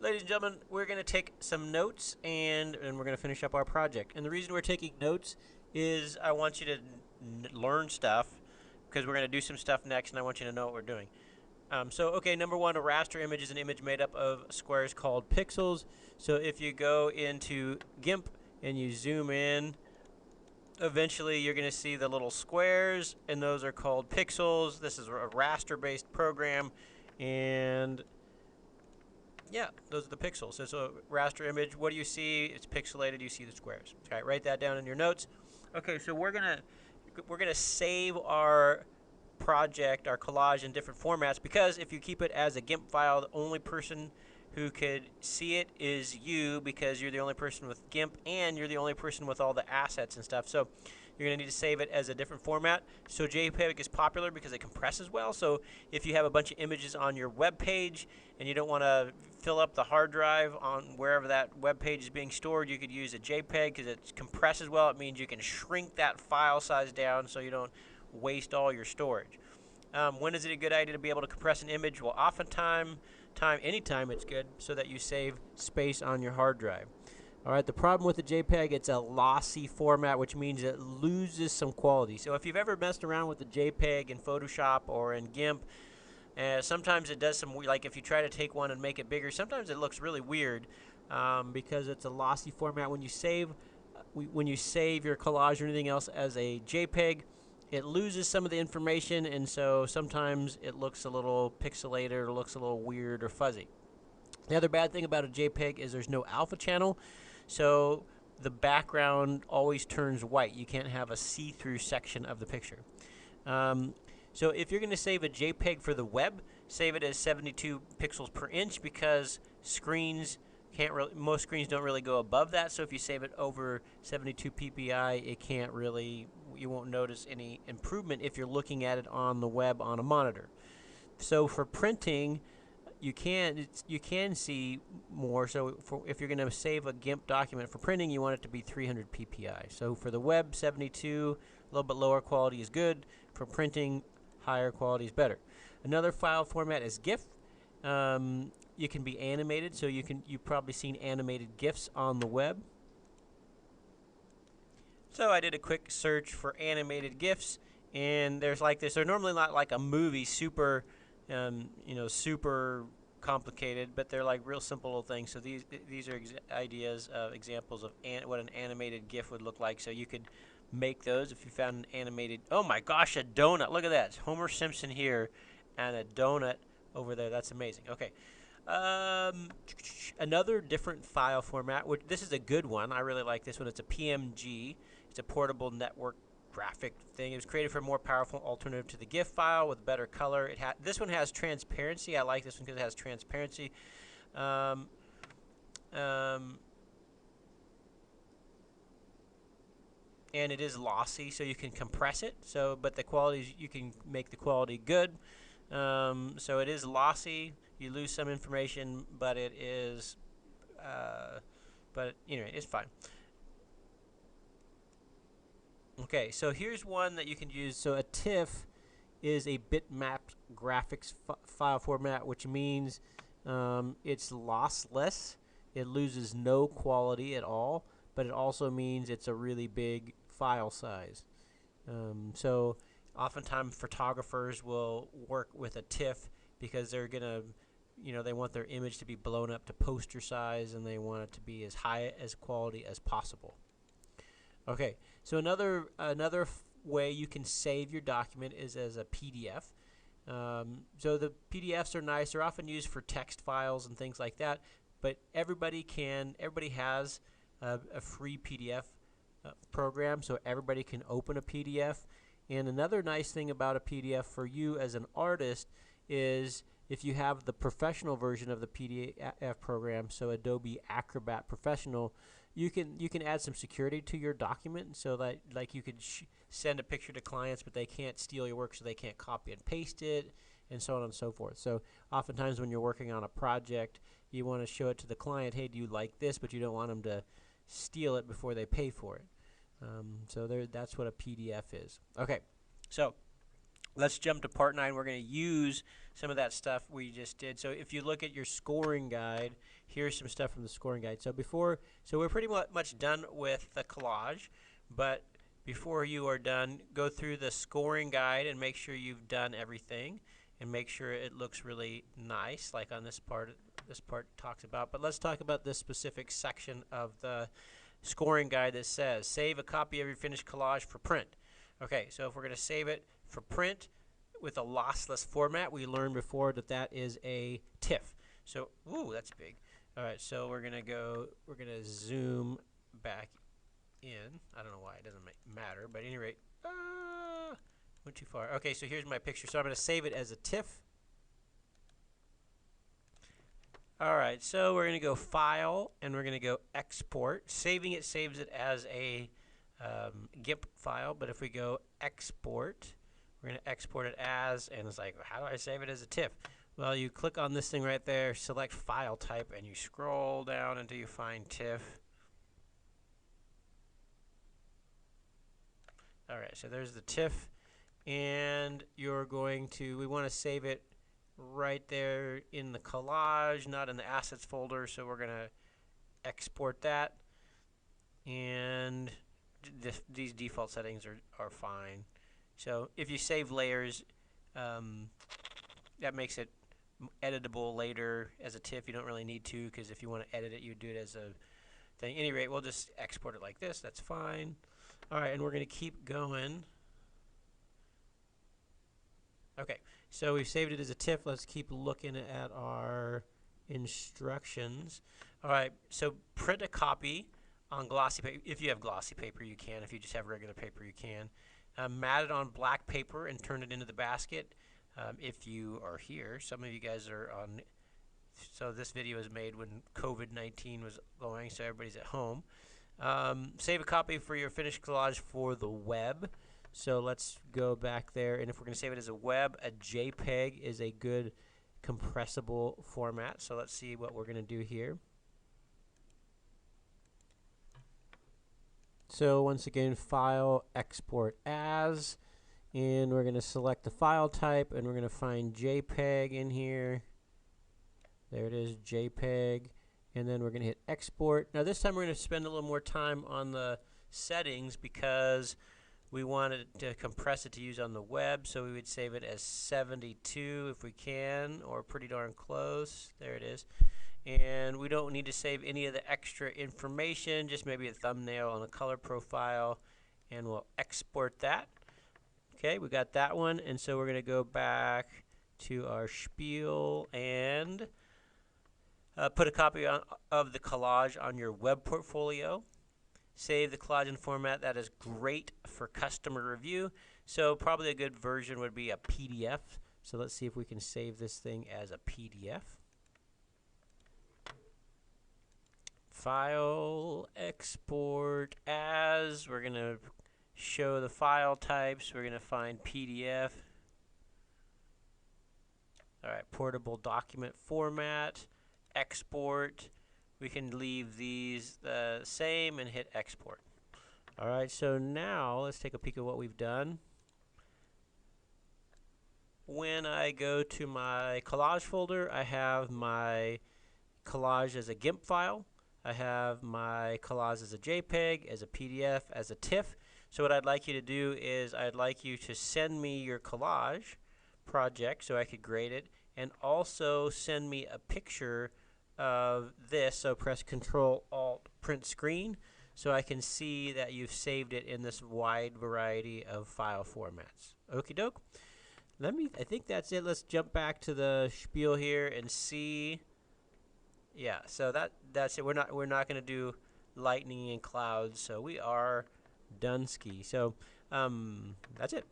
ladies and gentlemen, we're going to take some notes and we're going to finish up our project. And the reason we're taking notes is I want you to learn stuff because we're going to do some stuff next and I want you to know what we're doing. Okay, number one, a raster image is an image made up of squares called pixels. So if you go into GIMP and you zoom in, eventually you're going to see the little squares, and those are called pixels. This is a raster-based program, and yeah, those are the pixels. So it's a raster image. What do you see? It's pixelated. You see the squares. Okay, write that down in your notes. Okay, so we're gonna save our project, our collage, in different formats, because if you keep it as a GIMP file, the only person who could see it is you, because you're the only person with GIMP and you're the only person with all the assets and stuff. So you're going to need to save it as a different format. So JPEG is popular because it compresses well. So if you have a bunch of images on your web page and you don't want to fill up the hard drive on wherever that web page is being stored, you could use a JPEG because it compresses well. It means you can shrink that file size down so you don't waste all your storage. When is it a good idea to be able to compress an image? Well, anytime it's good, so that you save space on your hard drive. Alright, the problem with the JPEG, it's a lossy format, which means it loses some quality. So if you've ever messed around with the JPEG in Photoshop or in GIMP, sometimes it does some, like if you try to take one and make it bigger, sometimes it looks really weird because it's a lossy format. When you save your collage or anything else as a JPEG, it loses some of the information, and so sometimes it looks a little pixelated or looks a little weird or fuzzy. The other bad thing about a JPEG is there's no alpha channel, so the background always turns white. You can't have a see-through section of the picture. So if you're going to save a JPEG for the web, save it as 72 pixels per inch, because most screens don't really go above that. So if you save it over 72 ppi, you won't notice any improvement if you're looking at it on the web on a monitor. So for printing, you can see more. So if you're going to save a GIMP document for printing, you want it to be 300 ppi. So for the web, 72, a little bit lower quality is good. For printing, higher quality is better. Another file format is GIF. You can be animated, so you've probably seen animated GIFs on the web. So I did a quick search for animated GIFs, and there's like this. They're normally not like a movie, super complicated, but they're like real simple little things. So these are examples of what an animated GIF would look like. So you could make those if you found an animated. Oh my gosh, a donut! Look at that. It's Homer Simpson here, and a donut over there. That's amazing. Okay. Another different file format, this is a good one. I really like this one. It's a PMG. It's a portable network graphic thing. It was created for a more powerful alternative to the GIF file with better color. This one has transparency. I like this one because it has transparency. And it is lossy, so you can compress it. But the quality, you can make the quality good. So it is lossy. You lose some information, but it is, it's fine. Okay, so here's one that you can use. So a TIFF is a bitmapped graphics file format, which means it's lossless. It loses no quality at all, but it also means it's a really big file size. So oftentimes photographers will work with a TIFF because they're gonna, they want their image to be blown up to poster size, and they want it to be as high as quality as possible. Okay, so another way you can save your document is as a PDF. So the PDFs are nice. They're often used for text files and things like that. But everybody has a free PDF program, so everybody can open a PDF. And another nice thing about a PDF for you as an artist is if you have the professional version of the PDF program, so Adobe Acrobat Professional, you can add some security to your document, so that like you could send a picture to clients, but they can't steal your work, so they can't copy and paste it, and so on and so forth. So oftentimes when you're working on a project, you want to show it to the client, hey, do you like this? But you don't want them to steal it before they pay for it. So that's what a PDF is. Okay, so Let's jump to part 9. We're going to use some of that stuff we just did. So if you look at your scoring guide, here's some stuff from the scoring guide. So we're pretty much done with the collage, but before you are done, go through the scoring guide and make sure you've done everything and make sure it looks really nice, like on this part talks about. But let's talk about this specific section of the scoring guide that says save a copy of your finished collage for print. Okay, so if we're going to save it for print with a lossless format, we learned before that that is a TIFF. So, ooh, that's big. All right, so we're going to zoom back in. I don't know why, it doesn't matter, but at any rate, went too far. Okay, so here's my picture. So I'm going to save it as a TIFF. All right, so we're going to go File, and we're going to go Export. Saving it saves it as a GIMP file, but if we go Export, we're going to export it as, and it's like, how do I save it as a TIFF? Well, you click on this thing right there, select File Type, and you scroll down until you find TIFF. All right, so there's the TIFF, and you're going to, we want to save it right there in the collage, not in the assets folder, so we're going to export that, and these default settings are fine. So if you save layers, that makes it editable later as a TIFF. You don't really need to, because if you want to edit it, you do it as a thing. At any rate, we'll just export it like this. That's fine. All right, and we're going to keep going. Okay, so we've saved it as a TIFF. Let's keep looking at our instructions. All right, so print a copy on glossy paper. If you have glossy paper, you can. If you just have regular paper, you can. Mat it on black paper and turn it into the basket. If you are here, some of you guys are on. So this video is made when COVID-19 was going, so everybody's at home. Save a copy for your finished collage for the web. So let's go back there, and if we're going to save it as a web, a JPEG is a good compressible format. So let's see what we're going to do here. So once again, File, Export As, and we're going to select the file type, and we're going to find JPEG in here. There it is, JPEG, and then we're going to hit Export. Now this time we're going to spend a little more time on the settings because we wanted to compress it to use on the web, so we would save it as 72 if we can, or pretty darn close. There it is. And we don't need to save any of the extra information, just maybe a thumbnail and a color profile, and we'll export that. Okay, we got that one, and so we're going to go back to our spiel and put a copy of the collage on your web portfolio. Save the collage in format that is great for customer review. So probably a good version would be a PDF. So let's see if we can save this thing as a PDF. File, export as. We're going to show the file types. We're going to find PDF. All right, portable document format, export. We can leave these the same and hit export. All right, so now let's take a peek at what we've done. When I go to my collage folder, I have my collage as a GIMP file. I have my collage as a JPEG, as a PDF, as a TIFF. So what I'd like you to do is I'd like you to send me your collage project so I could grade it, and also send me a picture of this. So press Control Alt Print Screen so I can see that you've saved it in this wide variety of file formats. Okie doke. I think that's it. Let's jump back to the spiel here and see. Yeah, so that's it. We're not going to do lightning and clouds, so we are done ski. So that's it.